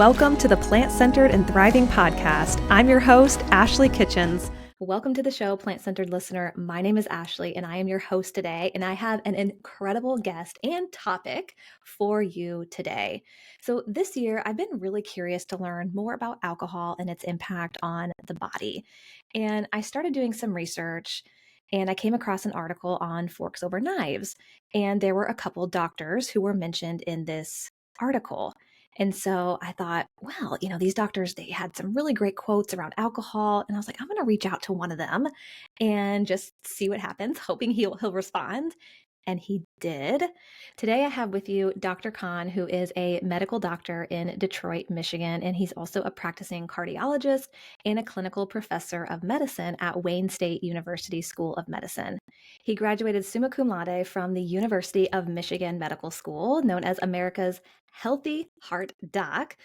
Welcome to the Plant-Centered and Thriving podcast. I'm your host, Ashley Kitchens. Welcome to the show, Plant-Centered listener. My name is Ashley, and I am your host today, and I have an incredible guest and topic for you today. So this year, I've been really curious to learn more about alcohol and its impact on the body. And I started doing some research, and I came across an article on forks over knives, and there were a couple doctors who were mentioned in this article. And so I thought, well, these doctors, they had some really great quotes around alcohol. And I was like, I'm going to reach out to one of them and just see what happens, hoping he'll respond. And he did. Today I have with you Dr. Kahn, who is a medical doctor in Detroit, Michigan, and he's also a practicing cardiologist and a clinical professor of medicine at Wayne State University School of Medicine. He graduated Summa Cum Laude from the University of Michigan Medical School, known as America's Healthy Heart Doc.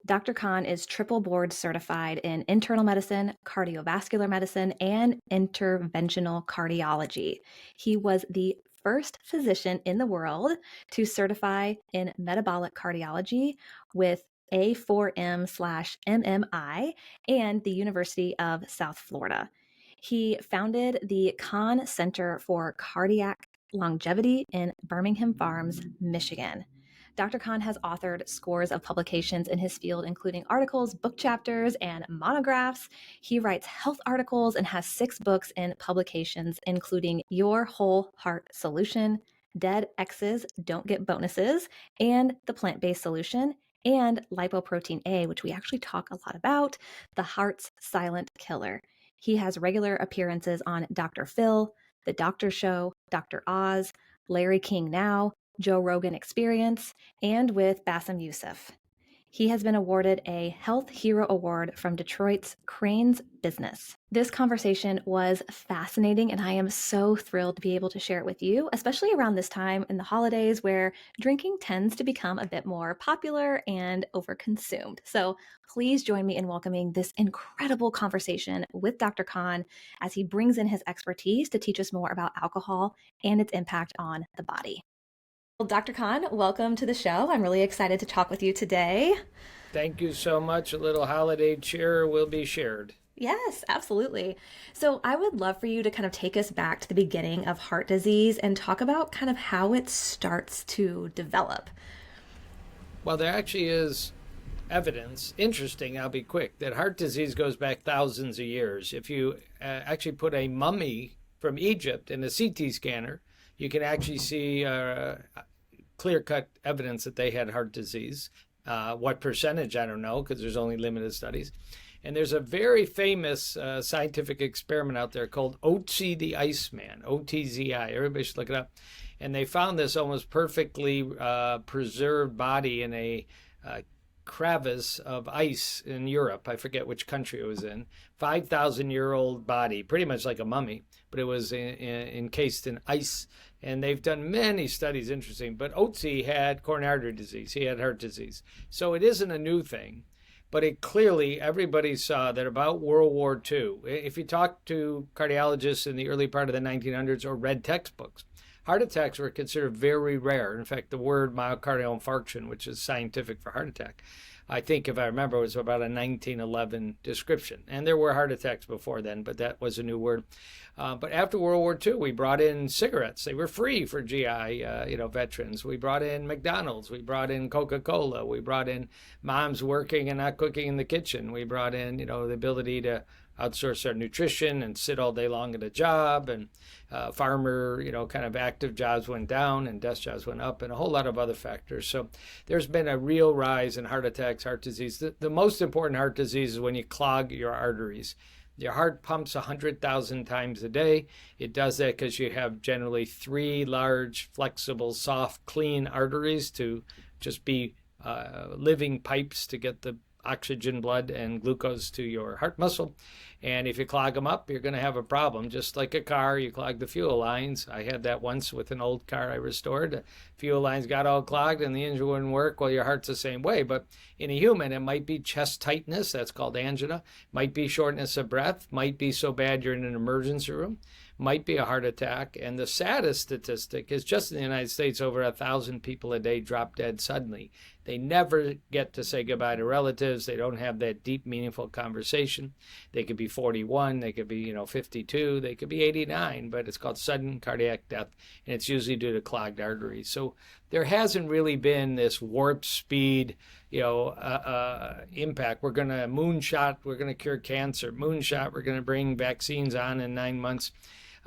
Dr. Kahn is triple board certified in internal medicine, cardiovascular medicine, and interventional cardiology. He was the first physician in the world to certify in metabolic cardiology with A4M/MMI and the University of South Florida. He founded the Kahn Center for Cardiac Longevity in Bingham Farms, Michigan. Dr. Kahn has authored scores of publications in his field, including articles, book chapters, and monographs. He writes health articles and has 6 books and publications, including Your Whole Heart Solution, Dead X's Don't Get Bonuses, and The Plant-Based Solution, and Lipoprotein A, which we actually talk a lot about, the heart's silent killer. He has regular appearances on Dr. Phil, The Doctor Show, Dr. Oz, Larry King Now, Joe Rogan Experience, and with Bassem Youssef. He has been awarded a Health Hero Award from Detroit's Cranes Business. This conversation was fascinating, and I am so thrilled to be able to share it with you, especially around this time in the holidays where drinking tends to become a bit more popular and overconsumed. So please join me in welcoming this incredible conversation with Dr. Kahn as he brings in his expertise to teach us more about alcohol and its impact on the body. Well, Dr. Kahn, welcome to the show. I'm really excited to talk with you today. Thank you so much. A little holiday cheer will be shared. Yes, absolutely. So I would love for you to kind of take us back to the beginning of heart disease and talk about kind of how it starts to develop. Well, there actually is evidence, interesting, I'll be quick, that heart disease goes back thousands of years. If you actually put a mummy from Egypt in a CT scanner, you can actually see clear-cut evidence that they had heart disease. What percentage, I don't know, because there's only limited studies. And there's a very famous scientific experiment out there called Otzi the Iceman, O-T-Z-I. Everybody should look it up. And they found this almost perfectly preserved body in a crevice of ice in Europe. I forget which country it was in. 5,000-year-old body, pretty much like a mummy, but it was encased in ice. And they've done many studies, interesting. But Otzi had coronary artery disease. He had heart disease. So it isn't a new thing. But it clearly, everybody saw that about World War II. If you talk to cardiologists in the early part of the 1900s or read textbooks, heart attacks were considered very rare. In fact, the word myocardial infarction, which is scientific for heart attack, I think, if I remember, was about a 1911 description. And there were heart attacks before then, but that was a new word. But after World War II, we brought in cigarettes. They were free for GI, veterans. We brought in McDonald's. We brought in Coca-Cola. We brought in moms working and not cooking in the kitchen. We brought in, the ability to outsource our nutrition and sit all day long at a job, and farmer, kind of active jobs went down and desk jobs went up, and a whole lot of other factors. So there's been a real rise in heart attacks, heart disease. The most important heart disease is when you clog your arteries. Your heart pumps 100,000 times a day. It does that because you have generally 3 large, flexible, soft, clean arteries to just be living pipes to get the oxygen, blood, and glucose to your heart muscle. And if you clog them up, you're going to have a problem. Just like a car, you clog the fuel lines. I had that once with an old car I restored. The fuel lines got all clogged and the engine wouldn't work. Well, your heart's the same way. But in a human, it might be chest tightness. That's called angina. Might be shortness of breath. Might be so bad you're in an emergency room. Might be a heart attack. And the saddest statistic is just in the United States, over 1,000 people a day drop dead suddenly. They never get to say goodbye to relatives. They don't have that deep, meaningful conversation. They could be 41, they could be 52, they could be 89, but it's called sudden cardiac death, and it's usually due to clogged arteries. So there hasn't really been this warp speed, impact. We're going to moonshot, we're going to cure cancer. Moonshot, we're going to bring vaccines on in 9 months.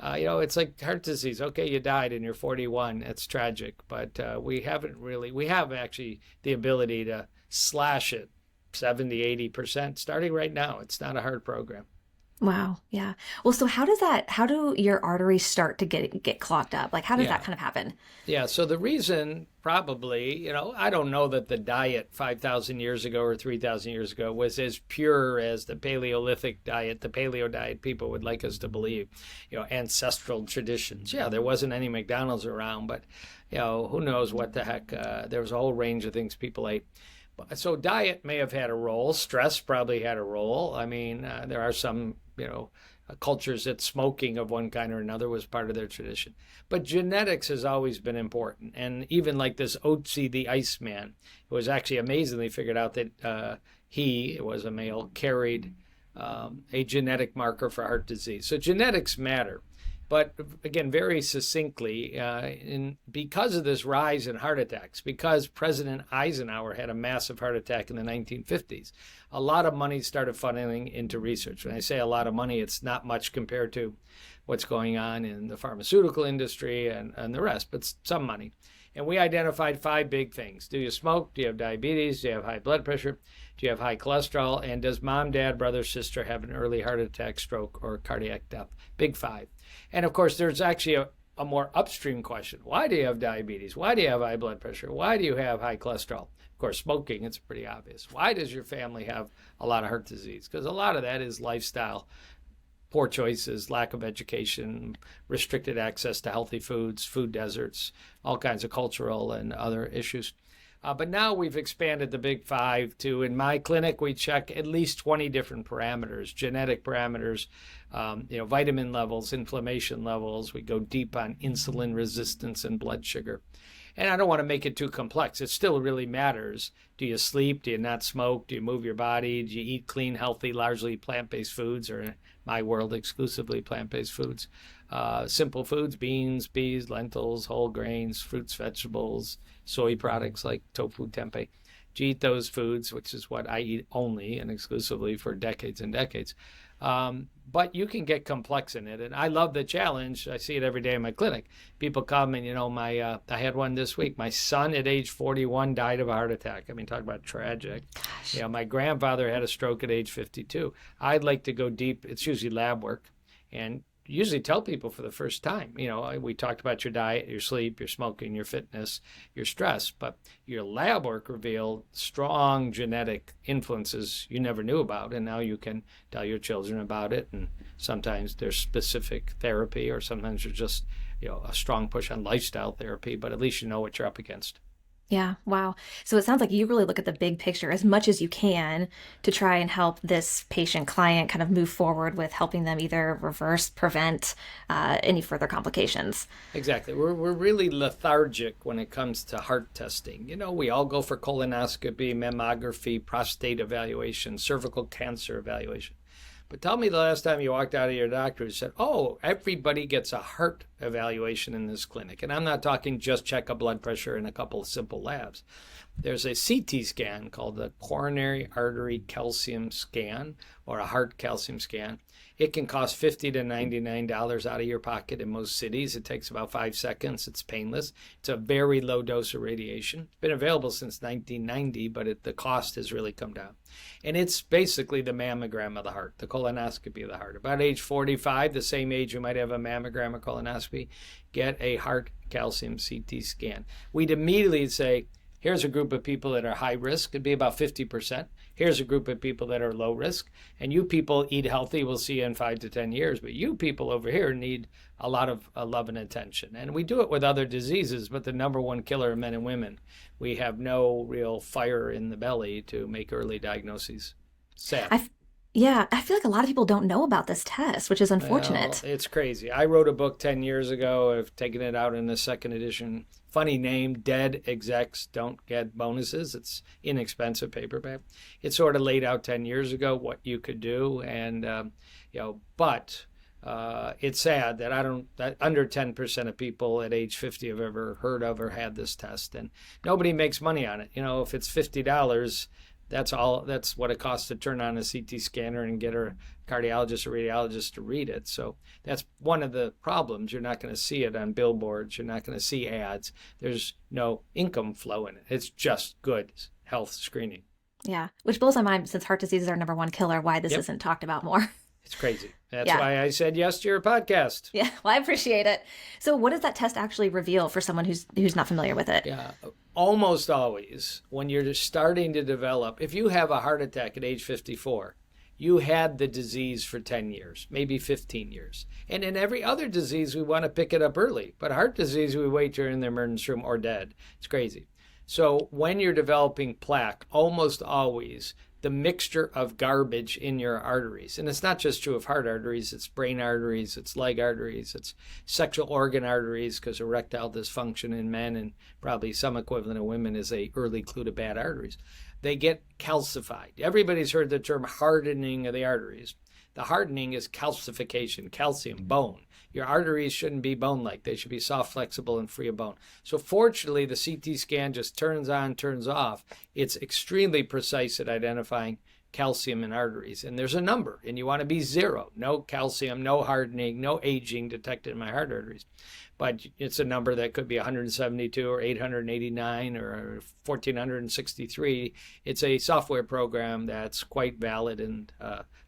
It's like heart disease. Okay, you died and you're 41. It's tragic, but we have actually the ability to slash it 70, 80% starting right now. It's not a hard program. Wow. Yeah. Well, so how do your arteries start to get clogged up? Like, how does that kind of happen? Yeah. So the reason probably, I don't know that the diet 5,000 years ago or 3,000 years ago was as pure as the Paleolithic diet, the paleo diet people would like us to believe, ancestral traditions. Yeah, there wasn't any McDonald's around, but, who knows what the heck. There was a whole range of things people ate. So diet may have had a role. Stress probably had a role. I mean, there are some, cultures that smoking of one kind or another was part of their tradition. But genetics has always been important. And even like this Otzi the Iceman, it was actually amazingly figured out that he, it was a male, carried a genetic marker for heart disease. So genetics matter. But again, very succinctly, because of this rise in heart attacks, because President Eisenhower had a massive heart attack in the 1950s, a lot of money started funneling into research. When I say a lot of money, it's not much compared to what's going on in the pharmaceutical industry and the rest, but some money. And we identified 5 big things. Do you smoke? Do you have diabetes? Do you have high blood pressure? Do you have high cholesterol? And does mom, dad, brother, sister have an early heart attack, stroke, or cardiac death? Big 5. And of course, there's actually a more upstream question. Why do you have diabetes? Why do you have high blood pressure? Why do you have high cholesterol? Of course, smoking, it's pretty obvious. Why does your family have a lot of heart disease? Because a lot of that is lifestyle, poor choices, lack of education, restricted access to healthy foods, food deserts, all kinds of cultural and other issues. But now we've expanded the big 5 to, in my clinic, we check at least 20 different parameters, genetic parameters, vitamin levels, inflammation levels. We go deep on insulin resistance and blood sugar. And I don't want to make it too complex. It still really matters. Do you sleep? Do you not smoke? Do you move your body? Do you eat clean, healthy, largely plant-based foods, or in my world, exclusively plant-based foods? Simple foods, beans, peas, lentils, whole grains, fruits, vegetables, soy products like tofu, tempeh. Do you eat those foods, which is what I eat only and exclusively for decades and decades. But you can get complex in it. And I love the challenge. I see it every day in my clinic. People come and, I had one this week. My son at age 41 died of a heart attack. I mean, talk about tragic. Gosh. My grandfather had a stroke at age 52. I'd like to go deep. It's usually lab work. And usually tell people for the first time, we talked about your diet, your sleep, your smoking, your fitness, your stress, but your lab work revealed strong genetic influences you never knew about. And now you can tell your children about it. And sometimes there's specific therapy, or sometimes there's just, a strong push on lifestyle therapy, but at least you know what you're up against. Yeah. Wow. So it sounds like you really look at the big picture as much as you can to try and help this patient client kind of move forward with helping them either reverse, prevent any further complications. Exactly. We're really lethargic when it comes to heart testing. We all go for colonoscopy, mammography, prostate evaluation, cervical cancer evaluation. But tell me the last time you walked out of your doctor and said, oh, everybody gets a heart evaluation in this clinic. And I'm not talking just check a blood pressure and a couple of simple labs. There's a CT scan called the coronary artery calcium scan, or a heart calcium scan. It can cost $50 to $99 out of your pocket in most cities. It takes about 5 seconds. It's painless. It's a very low dose of radiation. It's been available since 1990, but the cost has really come down. And it's basically the mammogram of the heart, the colonoscopy of the heart. About age 45, the same age you might have a mammogram or colonoscopy, get a heart calcium CT scan. We'd immediately say, here's a group of people that are high risk. It'd be about 50%. Here's a group of people that are low risk. And you people eat healthy. We'll see you in 5 to 10 years. But you people over here need a lot of love and attention. And we do it with other diseases, but the number one killer of men and women, we have no real fire in the belly to make early diagnoses. Sad. Yeah, I feel like a lot of people don't know about this test, which is Well, unfortunate. it's crazy. I wrote a book 10 years ago. I've taken it out in the second edition. Funny name, Dead Execs Don't Get Bonuses. It's inexpensive paperback. It sort of laid out 10 years ago what you could do. And, but it's sad that that under 10% of people at age 50 have ever heard of or had this test. And nobody makes money on it. If it's $50, that's what it costs to turn on a CT scanner and get a cardiologist or radiologist to read it. So that's one of the problems. You're not going to see it on billboards. You're not going to see ads. There's no income flow in it. It's just good health screening. Yeah, which blows my mind since heart disease is our number one killer, why this Yep. isn't talked about more. It's crazy. That's Yeah. why I said yes to your podcast. Yeah, well, I appreciate it. So what does that test actually reveal for someone who's not familiar with it? Yeah, almost always when you're just starting to develop, if you have a heart attack at age 54, you had the disease for 10 years, maybe 15 years. And in every other disease, we want to pick it up early. But heart disease, we wait till you're in the emergency room or dead. It's crazy. So when you're developing plaque, almost always the mixture of garbage in your arteries. And it's not just true of heart arteries, it's brain arteries, it's leg arteries, it's sexual organ arteries, because erectile dysfunction in men and probably some equivalent of women is a early clue to bad arteries. They get calcified. Everybody's heard the term hardening of the arteries. The hardening is calcification, calcium, bone. Your arteries shouldn't be bone-like. They should be soft, flexible, and free of bone. So fortunately, the CT scan just turns on, turns off. It's extremely precise at identifying calcium in arteries. And there's a number, and you want to be 0. No calcium, no hardening, no aging detected in my heart arteries. But it's a number that could be 172 or 889 or 1463. It's a software program that's quite valid and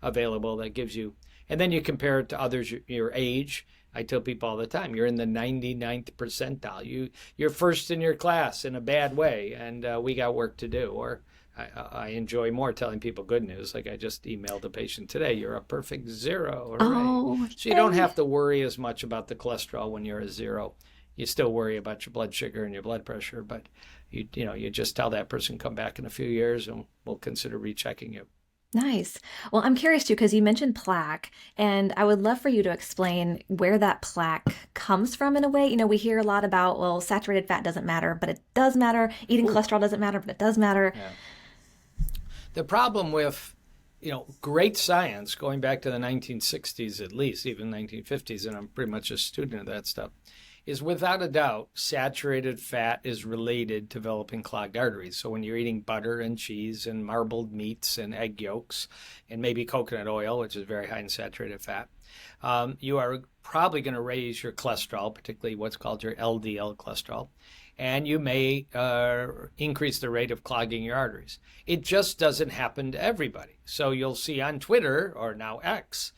available that gives you, and then you compare it to others your age. I tell people all the time, you're in the 99th percentile. You're first in your class in a bad way, and we got work to do. Or I enjoy more telling people good news. Like I just emailed a patient today, you're a perfect 0. Hooray. Oh, so you don't have to worry as much about the cholesterol when you're a 0. You still worry about your blood sugar and your blood pressure, but you just tell that person come back in a few years and we'll consider rechecking you. nice. Well, I'm curious too, because you mentioned plaque, and I would love for you to explain where that plaque comes from in a way. We hear a lot about, well, saturated fat doesn't matter, but it does matter. Eating cholesterol doesn't matter, but it does matter. Yeah. The problem with, great science, going back to the 1960s at least, even 1950s, and I'm pretty much a student of that stuff, is without a doubt, saturated fat is related to developing clogged arteries. So when you're eating butter and cheese and marbled meats and egg yolks and maybe coconut oil, which is very high in saturated fat, you are probably going to raise your cholesterol, particularly what's called your LDL cholesterol, and you may increase the rate of clogging your arteries. It just doesn't happen to everybody. So you'll see on Twitter, or now X,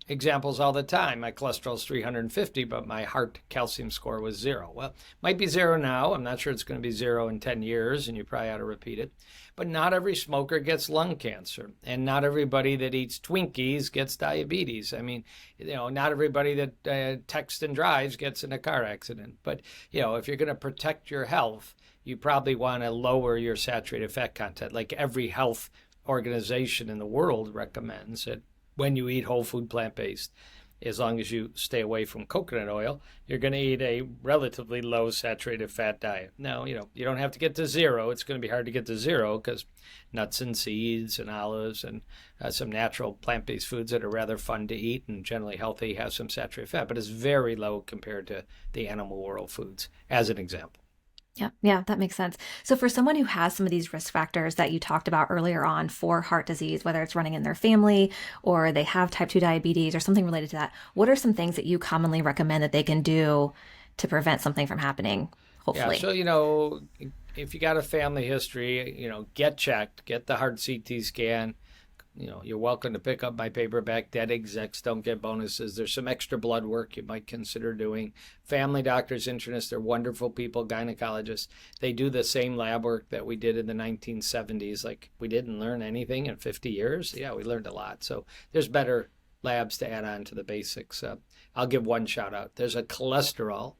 examples all the time. My cholesterol's 350, but my heart calcium score was 0. Well, might be 0 now. I'm not sure it's going to be 0 in 10 years, and you probably ought to repeat it. But not every smoker gets lung cancer, and not everybody that eats Twinkies gets diabetes. I mean, not everybody that texts and drives gets in a car accident. But, if you're going to protect your health, you probably want to lower your saturated fat content. Like every health organization in the world recommends that when you eat whole food plant-based, as long as you stay away from coconut oil, you're going to eat a relatively low saturated fat diet. Now, you don't have to get to 0. It's going to be hard to get to 0 because nuts and seeds and olives and some natural plant-based foods that are rather fun to eat and generally healthy have some saturated fat, but it's very low compared to the animal world foods, as an example. Yeah, that makes sense. So for someone who has some of these risk factors that you talked about earlier on for heart disease, whether it's running in their family or they have type 2 diabetes or something related to that, what are some things that you commonly recommend that they can do to prevent something from happening, hopefully? Yeah, so, if you got a family history, get checked, get the heart CT scan. You're welcome to pick up my paperback, Dead Execs Don't Get Bonuses. There's some extra blood work you might consider doing. Family doctors, internists, they're wonderful people, gynecologists. They do the same lab work that we did in the 1970s. Like, we didn't learn anything in 50 years. Yeah, we learned a lot. So there's better labs to add on to the basics. I'll give one shout out. There's a cholesterol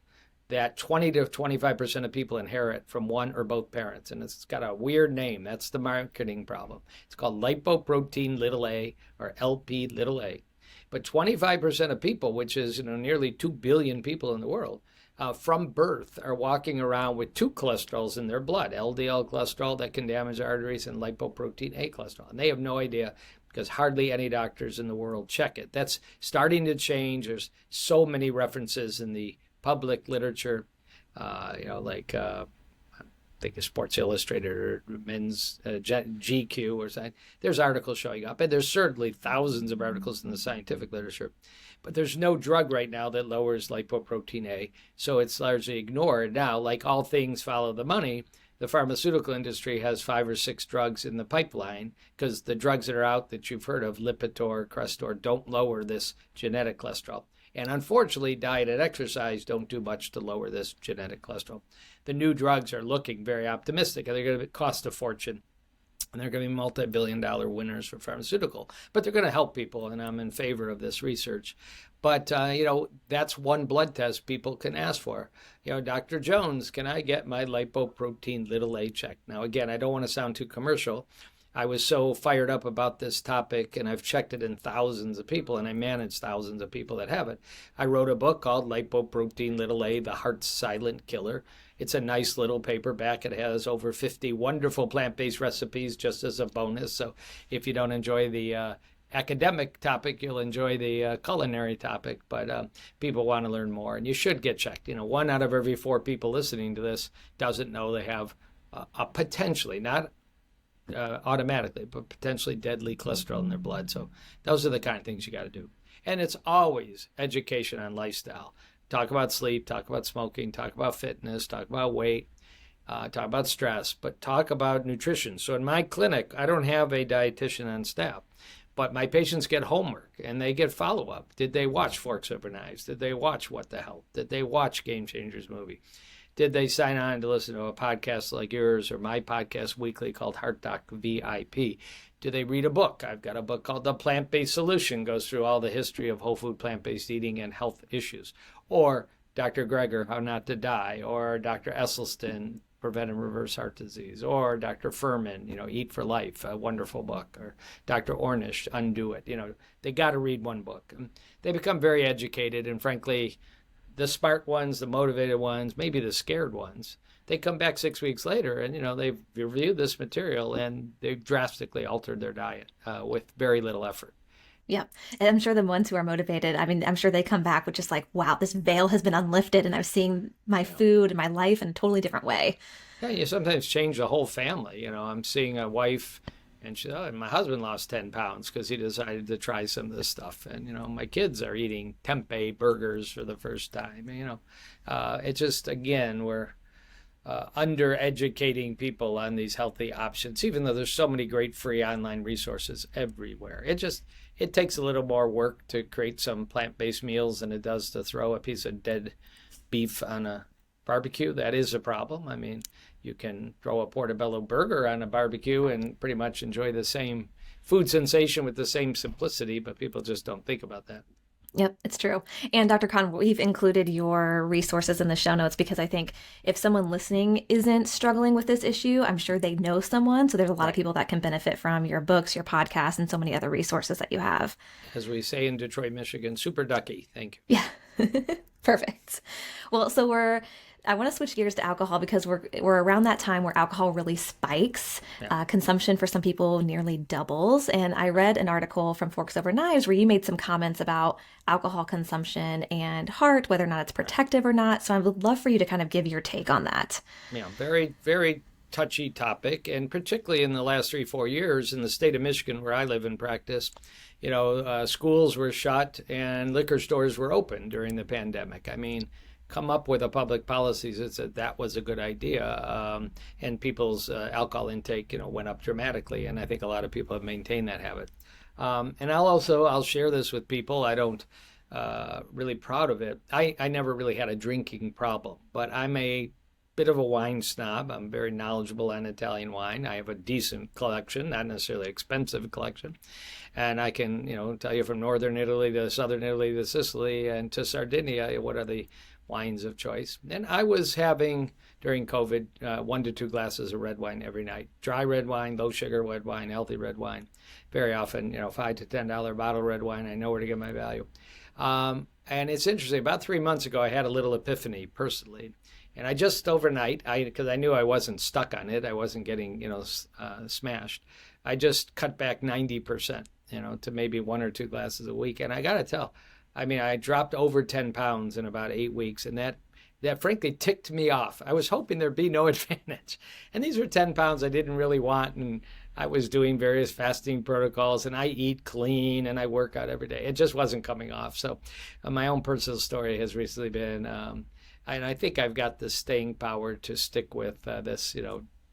that 20 to 25% of people inherit from one or both parents. And it's got a weird name. That's the marketing problem. It's called lipoprotein little a, or LP little a. But 25% of people, which is nearly 2 billion people in the world, from birth are walking around with two cholesterols in their blood, LDL cholesterol that can damage arteries and lipoprotein A cholesterol. And they have no idea because hardly any doctors in the world check it. That's starting to change. There's so many references in the public literature, I think it's Sports Illustrated or Men's GQ or something. There's articles showing up, and there's certainly thousands of articles in the scientific literature. But there's no drug right now that lowers lipoprotein A, so it's largely ignored. Now, like all things follow the money, the pharmaceutical industry has 5 or 6 drugs in the pipeline because the drugs that are out that you've heard of, Lipitor, Crestor, don't lower this genetic cholesterol. And unfortunately, diet and exercise don't do much to lower this genetic cholesterol. The new drugs are looking very optimistic, and they're going to cost a fortune. And they're going to be multi-billion-dollar winners for pharmaceutical. But they're going to help people, and I'm in favor of this research. But, that's one blood test people can ask for. Dr. Jones, can I get my lipoprotein little a checked? Now, again, I don't want to sound too commercial. I was so fired up about this topic, and I've checked it in thousands of people, and I manage thousands of people that have it. I wrote a book called Lipoprotein little a, The Heart's Silent Killer. It's a nice little paperback. It has over 50 wonderful plant-based recipes just as a bonus. So if you don't enjoy the academic topic, you'll enjoy the culinary topic. But people want to learn more, and you should get checked. 1 out of every 4 people listening to this doesn't know they have a potentially, not automatically, but potentially deadly cholesterol in their blood. So those are the kind of things you got to do. And it's always education on lifestyle. Talk about sleep, talk about smoking, talk about fitness, talk about weight, talk about stress, but talk about nutrition. So in my clinic, I don't have a dietitian on staff, but my patients get homework and they get follow-up. Did they watch Forks Over Knives? Did they watch What the Health? Did they watch Game Changers movie? Did they sign on to listen to a podcast like yours or my podcast weekly called Heart Doc VIP? Do they read a book? I've got a book called The Plant-Based Solution, goes through all the history of whole food plant-based eating and health issues. Or Dr. Greger, How Not to Die, or Dr. Esselstyn, Prevent and Reverse Heart Disease, or Dr. Furman, Eat for Life, a wonderful book, or Dr. Ornish, Undo It. They got to read one book. They become very educated, and frankly, the smart ones, the motivated ones, maybe the scared ones, they come back 6 weeks later and, they've reviewed this material and they've drastically altered their diet with very little effort. Yeah. And I'm sure the ones who are motivated, I'm sure they come back with just like, wow, this veil has been unlifted and I'm seeing my food and my life in a totally different way. Yeah, you sometimes change the whole family. I'm seeing a wife and my husband lost 10 pounds because he decided to try some of this stuff. And, my kids are eating tempeh burgers for the first time. It just, again, we're under-educating people on these healthy options, even though there's so many great free online resources everywhere. It takes a little more work to create some plant-based meals than it does to throw a piece of dead beef on a barbecue. That is a problem. You can throw a portobello burger on a barbecue and pretty much enjoy the same food sensation with the same simplicity, but people just don't think about that. Yep, it's true. And Dr. Kahn, we've included your resources in the show notes because I think if someone listening isn't struggling with this issue, I'm sure they know someone. So there's a lot of people that can benefit from your books, your podcast, and so many other resources that you have. As we say in Detroit, Michigan, super ducky. Thank you. Yeah, perfect. Well, I want to switch gears to alcohol because we're around that time where alcohol really spikes. Yeah. Consumption for some people nearly doubles. And I read an article from Forks Over Knives where you made some comments about alcohol consumption and heart, whether or not it's protective or not. So I would love for you to kind of give your take on that. Yeah, very, very touchy topic. And particularly in the last 3-4 years in the state of Michigan where I live and practice, schools were shut and liquor stores were open during the pandemic. Come up with a public policy that said that was a good idea, and people's alcohol intake, went up dramatically, and I think a lot of people have maintained that habit. And I'll share this with people. I don't really proud of it. I never really had a drinking problem, but I'm a bit of a wine snob. I'm very knowledgeable on Italian wine. I have a decent collection, not necessarily expensive collection, and I can tell you from northern Italy to southern Italy to Sicily and to Sardinia what are the wines of choice. And I was having, during COVID, 1 to 2 glasses of red wine every night. Dry red wine, low sugar red wine, healthy red wine. Very often, $5 to $10 bottle of red wine. I know where to get my value. And it's interesting. About 3 months ago, I had a little epiphany personally. And I just overnight, because I knew I wasn't stuck on it, I wasn't getting, smashed. I just cut back 90%, to maybe 1 or 2 glasses a week. And I got to tell, I dropped over 10 pounds in about 8 weeks, and that frankly ticked me off. I was hoping there'd be no advantage. And these were 10 pounds I didn't really want, and I was doing various fasting protocols, and I eat clean, and I work out every day. It just wasn't coming off. So my own personal story has recently been, and I think I've got the staying power to stick with this,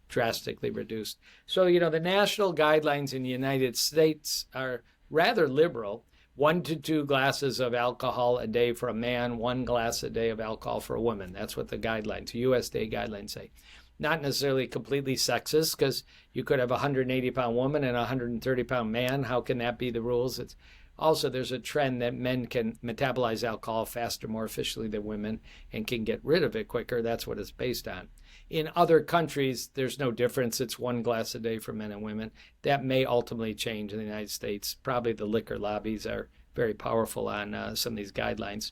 drastically reduced. So, the national guidelines in the United States are rather liberal. 1 to 2 glasses of alcohol a day for a man, 1 glass a day of alcohol for a woman. That's what the guidelines, USDA guidelines say. Not necessarily completely sexist, because you could have a 180-pound woman and a 130-pound man. How can that be the rules? It's also, there's a trend that men can metabolize alcohol faster, more efficiently than women, and can get rid of it quicker. That's what it's based on. In other countries, there's no difference. It's 1 glass a day for men and women. That may ultimately change in the United States. Probably the liquor lobbies are very powerful on some of these guidelines.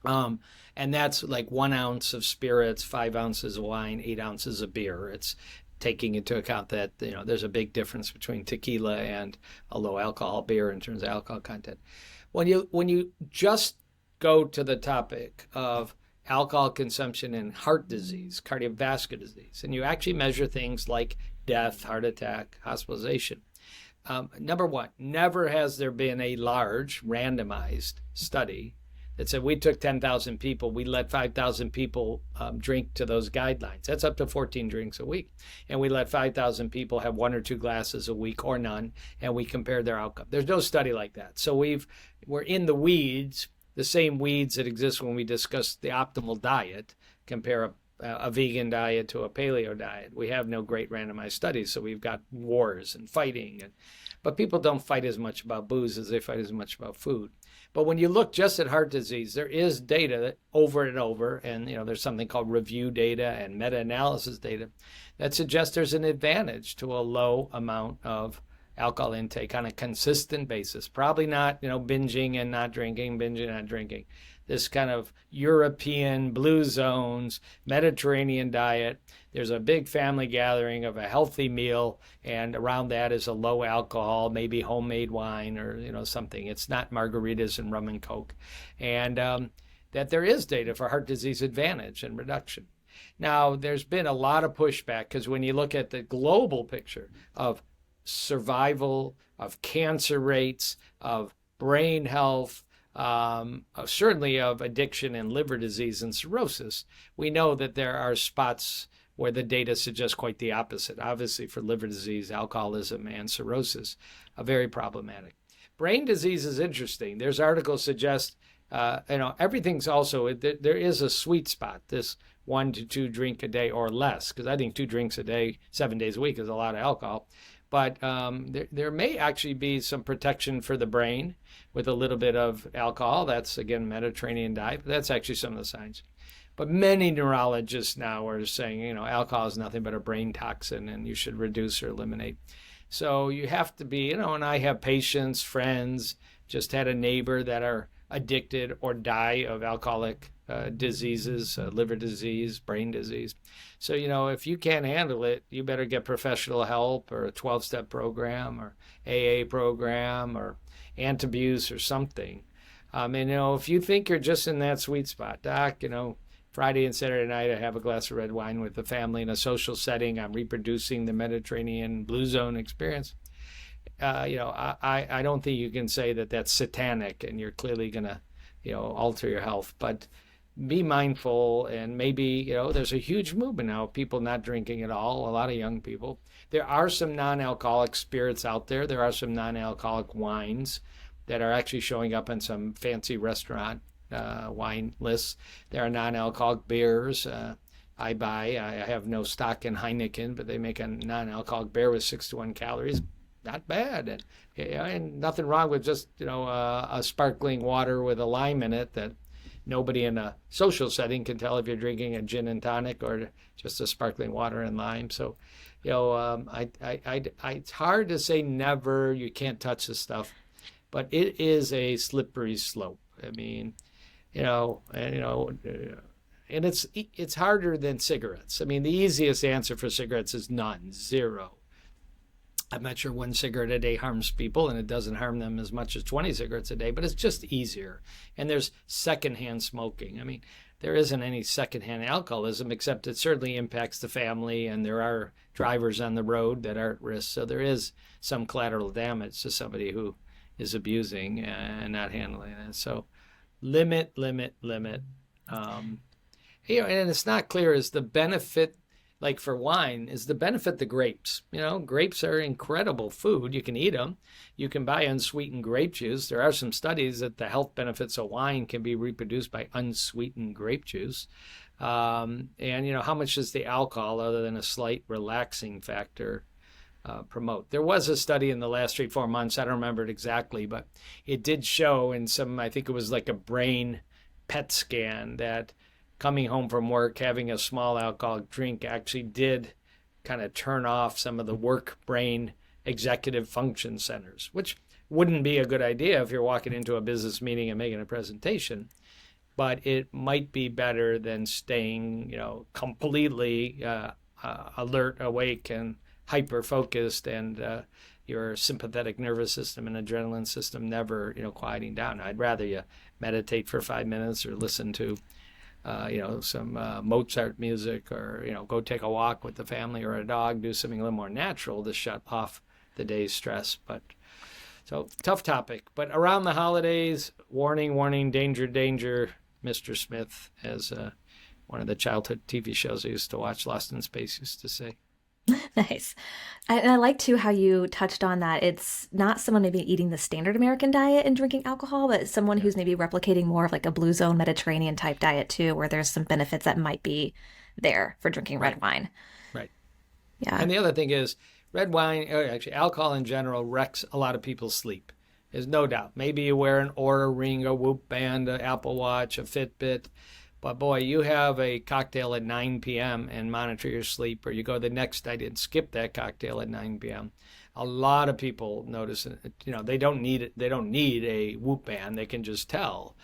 And that's like 1 ounce of spirits, 5 ounces of wine, 8 ounces of beer. It's taking into account that there's a big difference between tequila and a low alcohol beer in terms of alcohol content. When you just go to the topic of alcohol consumption and heart disease, cardiovascular disease, and you actually measure things like death, heart attack, hospitalization. Number one, never has there been a large randomized study that said we took 10,000 people, we let 5,000 people drink to those guidelines. That's up to 14 drinks a week. And we let 5,000 people have 1 or 2 glasses a week or none, and we compared their outcome. There's no study like that. So we're in the weeds, the same weeds that exist when we discuss the optimal diet, compare a vegan diet to a paleo diet. We have no great randomized studies, so we've got wars and fighting. But people don't fight as much about booze as they fight as much about food. But when you look just at heart disease, there is data that over and over, and there's something called review data and meta-analysis data that suggests there's an advantage to a low amount of alcohol intake on a consistent basis. Probably not, binging and not drinking, binging and not drinking. This kind of European blue zones, Mediterranean diet. There's a big family gathering of a healthy meal, and around that is a low alcohol, maybe homemade wine or something. It's not margaritas and rum and Coke. And that there is data for heart disease advantage and reduction. Now, there's been a lot of pushback, because when you look at the global picture of survival, of cancer rates, of brain health, certainly of addiction and liver disease and cirrhosis, we know that there are spots where the data suggests quite the opposite. Obviously, for liver disease, alcoholism, and cirrhosis, are very problematic. Brain disease is interesting. There's articles suggest, everything's also, there is a sweet spot, this 1 to 2 drink a day or less, because I think 2 drinks a day, 7 days a week is a lot of alcohol. But there may actually be some protection for the brain with a little bit of alcohol. That's, again, Mediterranean diet. But that's actually some of the signs. But many neurologists now are saying, alcohol is nothing but a brain toxin and you should reduce or eliminate. So you have to be, and I have patients, friends, just had a neighbor that are addicted or die of alcoholic diseases, liver disease, brain disease. So, if you can't handle it, you better get professional help or a 12-step program or AA program or anti-abuse or something. And, if you think you're just in that sweet spot, doc, Friday and Saturday night, I have a glass of red wine with the family in a social setting. I'm reproducing the Mediterranean blue zone experience. I don't think you can say that that's satanic and you're clearly going to, alter your health. But be mindful, and maybe, there's a huge movement now of people not drinking at all, a lot of young people. There are some non-alcoholic spirits out there. There are some non-alcoholic wines that are actually showing up on some fancy restaurant wine lists. There are non-alcoholic beers. I have no stock in Heineken, but they make a non-alcoholic beer with 6 to 1 calories. Not bad. And nothing wrong with just, a sparkling water with a lime in it that nobody in a social setting can tell if you're drinking a gin and tonic or just a sparkling water and lime. So, it's hard to say never. You can't touch this stuff, but it is a slippery slope. I mean, and it's harder than cigarettes. I mean, the easiest answer for cigarettes is none, zero. I'm not sure 1 cigarette a day harms people, and it doesn't harm them as much as 20 cigarettes a day, but it's just easier. And there's secondhand smoking. I mean, there isn't any secondhand alcoholism, except it certainly impacts the family, and there are drivers on the road that are at risk. So there is some collateral damage to somebody who is abusing and not handling it. So limit. And it's not clear is the benefit, like for wine, is the benefit the grapes. Grapes are incredible food. You can eat them. You can buy unsweetened grape juice. There are some studies that the health benefits of wine can be reproduced by unsweetened grape juice. And how much does the alcohol, other than a slight relaxing factor, promote? There was a study in the last 3-4 months. I don't remember it exactly, but it did show in some, I think it was like a brain PET scan, that coming home from work, having a small alcoholic drink actually did kind of turn off some of the work brain executive function centers, which wouldn't be a good idea if you're walking into a business meeting and making a presentation. But it might be better than staying, completely alert, awake, and hyper-focused, and your sympathetic nervous system and adrenaline system never, quieting down. I'd rather you meditate for 5 minutes or listen to some Mozart music, or, go take a walk with the family or a dog, do something a little more natural to shut off the day's stress. But so tough topic. But around the holidays, warning, danger, Mr. Smith, as one of the childhood TV shows I used to watch, Lost in Space, used to say. Nice. And I like too how you touched on that. It's not someone maybe eating the standard American diet and drinking alcohol, but someone who's maybe replicating more of like a blue zone Mediterranean type diet too, where there's some benefits that might be there for drinking red wine. Right. Yeah. And the other thing is red wine, actually alcohol in general, wrecks a lot of people's sleep. There's no doubt. Maybe you wear an Oura Ring, a Whoop Band, an Apple Watch, a Fitbit. But boy, you have a cocktail at 9 p.m. and monitor your sleep, or you go the next night and skip that cocktail at 9 p.m. A lot of people notice, they don't need it. They don't need a Whoop Band. They can just tell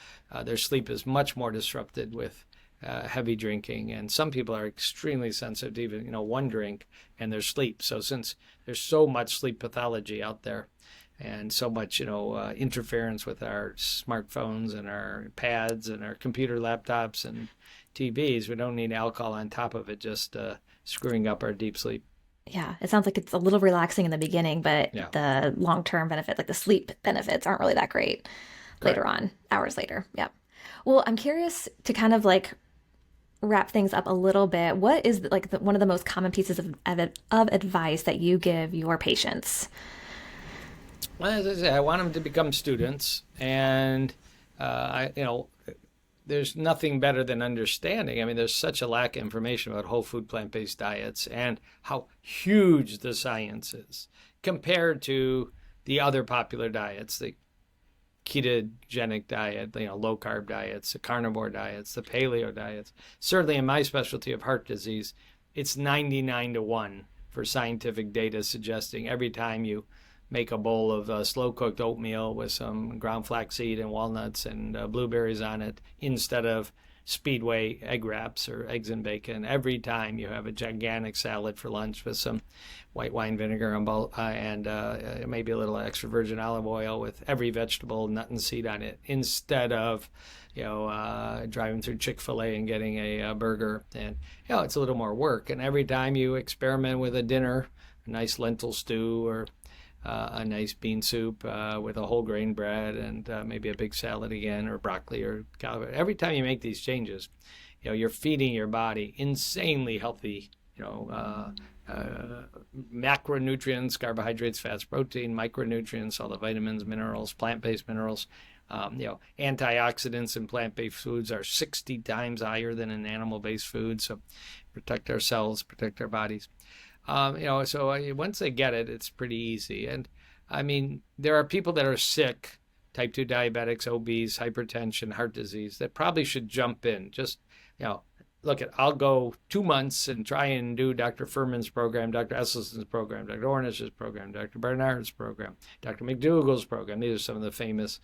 their sleep is much more disrupted with heavy drinking. And some people are extremely sensitive to even, one drink and their sleep. So since there's so much sleep pathology out there, and so much, interference with our smartphones and our pads and our computer laptops and TVs, we don't need alcohol on top of it, just screwing up our deep sleep. Yeah, it sounds like it's a little relaxing in the beginning, but the long-term benefit, like the sleep benefits, aren't really that great later on, hours later. Yeah. Well, I'm curious to kind of like wrap things up a little bit. What is like one of the most common pieces of advice that you give your patients? Well, as I say, I want them to become students, and there's nothing better than understanding. I mean, there's such a lack of information about whole food plant-based diets and how huge the science is compared to the other popular diets, the ketogenic diet, low carb diets, the carnivore diets, the paleo diets. Certainly in my specialty of heart disease, it's 99-1 for scientific data suggesting every time you make a bowl of slow-cooked oatmeal with some ground flaxseed and walnuts and blueberries on it instead of Speedway egg wraps or eggs and bacon. Every time you have a gigantic salad for lunch with some white wine vinegar and maybe a little extra virgin olive oil with every vegetable, nut and seed on it, instead of driving through Chick-fil-A and getting a burger. And it's a little more work. And every time you experiment with a dinner, a nice lentil stew or a nice bean soup with a whole grain bread and maybe a big salad again, or broccoli or cauliflower. Every time you make these changes, you're feeding your body insanely healthy, macronutrients, carbohydrates, fats, protein, micronutrients, all the vitamins, minerals, plant-based minerals. Antioxidants in plant-based foods are 60 times higher than in animal-based foods. So protect ourselves, protect our bodies. So once they get it, it's pretty easy. And I mean, there are people that are sick type 2 diabetics, obese, hypertension, heart disease, that probably should jump in. Just, look, I'll go 2 months and try and do Dr. Furman's program, Dr. Esselstyn's program, Dr. Ornish's program, Dr. Barnard's program, Dr. McDougall's program. These are some of the famous,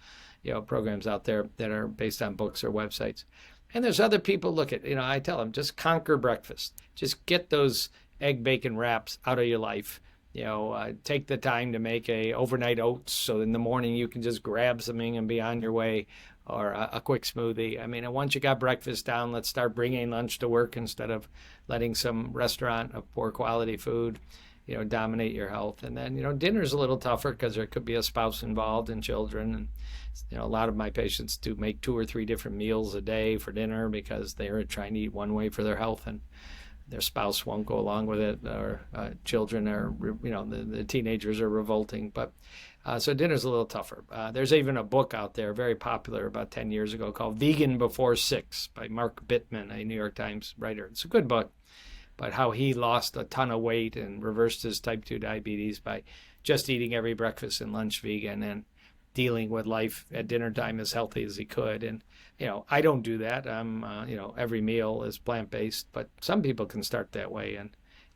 programs out there that are based on books or websites. And there's other people, look at, I tell them, just conquer breakfast. Just get those egg bacon wraps out of your life. Take the time to make a overnight oats so in the morning you can just grab something and be on your way, or a quick smoothie. I mean, once you got breakfast down, let's start bringing lunch to work instead of letting some restaurant of poor quality food, dominate your health. And then, dinner's a little tougher because there could be a spouse involved and children. And, a lot of my patients do make 2 or 3 different meals a day for dinner because they're trying to eat one way for their health, and their spouse won't go along with it, or children are, the teenagers are revolting. But so dinner's a little tougher. There's even a book out there, very popular about 10 years ago, called Vegan Before 6 by Mark Bittman, a New York Times writer. It's a good book, but how he lost a ton of weight and reversed his type 2 diabetes by just eating every breakfast and lunch vegan and dealing with life at dinner time as healthy as he could. And, I don't do that. I'm, every meal is plant-based, but some people can start that way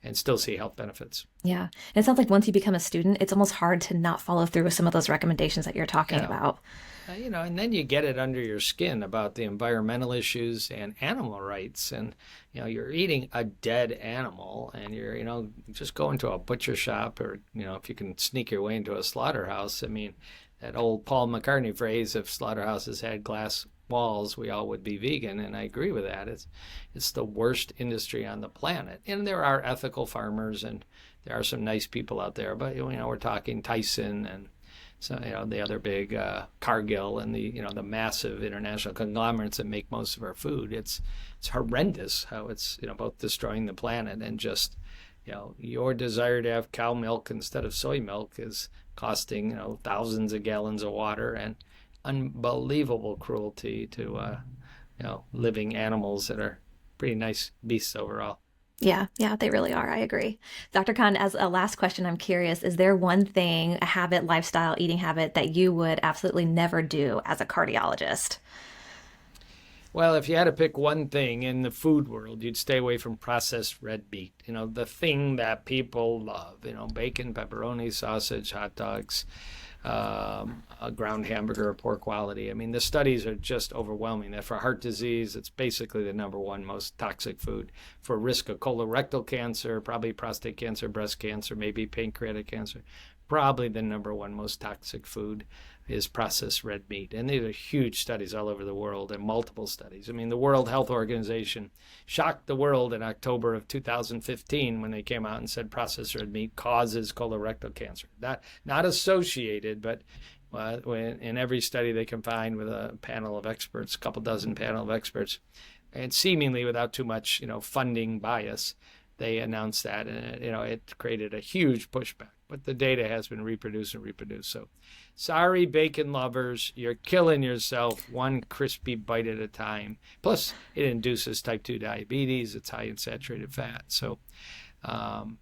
and still see health benefits. Yeah. And it sounds like once you become a student, it's almost hard to not follow through with some of those recommendations that you're talking about. And then you get it under your skin about the environmental issues and animal rights. And, you're eating a dead animal, and you're, just going to a butcher shop, or, if you can sneak your way into a slaughterhouse. I mean, that old Paul McCartney phrase, if slaughterhouses had glass walls, we all would be vegan. And I agree with that. It's the worst industry on the planet. And there are ethical farmers, and there are some nice people out there. But, we're talking Tyson and, so, the other big Cargill and the massive international conglomerates that make most of our food. It's horrendous how it's, both destroying the planet and just, your desire to have cow milk instead of soy milk is costing, thousands of gallons of water, and unbelievable cruelty to, living animals that are pretty nice beasts overall. Yeah, they really are. I agree. Dr. Kahn, as a last question, I'm curious, is there one thing, a habit, lifestyle, eating habit that you would absolutely never do as a cardiologist? Well, if you had to pick one thing in the food world, you'd stay away from processed red meat. The thing that people love, bacon, pepperoni, sausage, hot dogs, a ground hamburger of poor quality. I mean, the studies are just overwhelming. That for heart disease, it's basically the number one most toxic food. For risk of colorectal cancer, probably prostate cancer, breast cancer, maybe pancreatic cancer, probably the number one most toxic food is processed red meat. And these are huge studies all over the world, and multiple studies. I mean, the World Health Organization shocked the world in October of 2015 when they came out and said processed red meat causes colorectal cancer. Not associated, but in every study they can find with a panel of experts, a couple dozen panel of experts, and seemingly without too much, funding bias, they announced that, and it created a huge pushback. But the data has been reproduced. So sorry, bacon lovers, you're killing yourself one crispy bite at a time. Plus, it induces type 2 diabetes. It's high in saturated fat. So,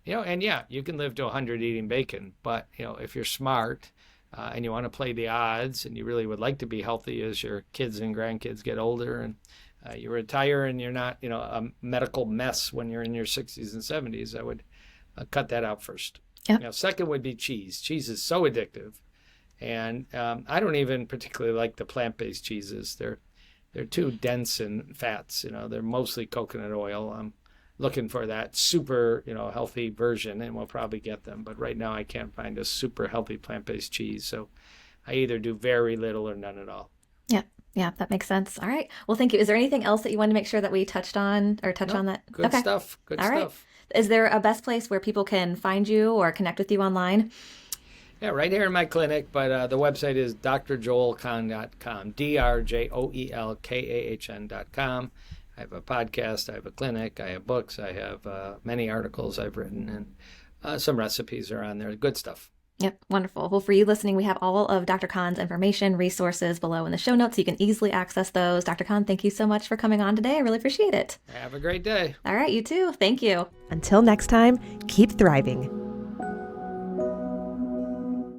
you can live to 100 eating bacon. But, if you're smart and you want to play the odds and you really would like to be healthy as your kids and grandkids get older, and you retire and you're not, a medical mess when you're in your 60s and 70s, I would cut that out first. Yeah. Second would be cheese. Cheese is so addictive. And I don't even particularly like the plant-based cheeses. They're too dense in fats. They're mostly coconut oil. I'm looking for that super, healthy version, and we'll probably get them. But right now I can't find a super healthy plant-based cheese. So I either do very little or none at all. Yeah, that makes sense. All right. Well, thank you. Is there anything else that you wanted to make sure that we touch on that? Good stuff. Good stuff. Right. Is there a best place where people can find you or connect with you online? Yeah, right here in my clinic, but the website is drjoelkahn.com, drjoelkahn.com. I have a podcast, I have a clinic, I have books, I have many articles I've written, and some recipes are on there. Good stuff. Yep, wonderful. Well, for you listening, we have all of Dr. Kahn's information, resources below in the show notes. You can easily access those. Dr. Kahn, thank you so much for coming on today. I really appreciate it. Have a great day. All right, you too. Thank you. Until next time, keep thriving.